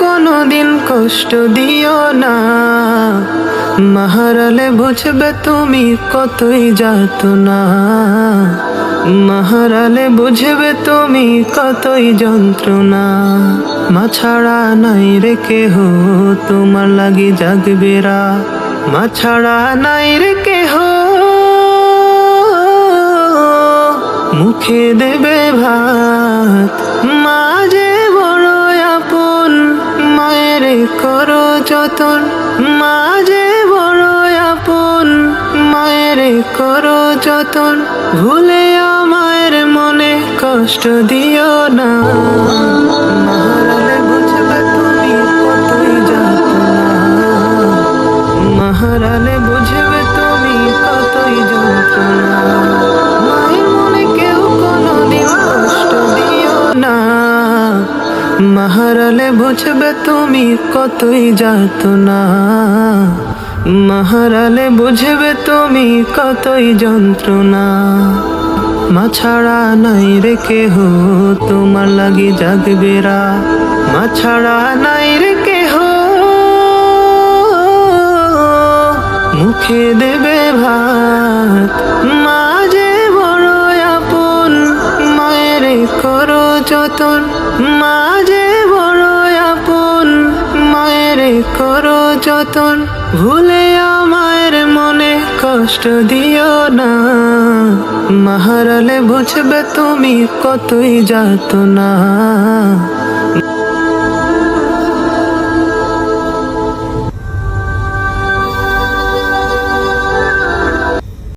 কোনোদিন কষ্ট দিও না, মাহারালে বুঝবে তুমি কতই যাতনা, মাহারালে বুঝবে তুমি কতই যন্ত্রণা। মা ছাড়া নাই রে কেহ তোমার লাগি জাগবে রাত, মা ছাড়া নাই রে কেহ মুখে দেবে ভাত। মা যে বড় আপন, মায়ের করো যতন, মা যে বড় আপন, মায়ের করো যতন। ভুলে মায়ের মনে কষ্ট দিও না, মাহারালে বুঝবে তুমি কতই যাতনা, মাহারালে বুঝবে তুমি কতই যন্ত্রণা। মায়ের মনে কেউ কোনোদিন কষ্ট দিও না, মাহারালে বুঝবে তুমি কতই যাতনা, মাহারালে বুঝবে তুমি কতই যন্ত্রণা। মা ছাড়া নাই রে কেহ তোমার লাগি জাগবে রাত, মা ছাড়া নাই রে কেহ মুখে দেবে ভাত। মা যে বড় আপন, মায়ের করো যতন, মা যে বড় আপন, মায়ের করো যতন। ভুলে মায়ের মনে কষ্ট দিও না, মাহারালে বুঝবে তুমি কতই যাতনা,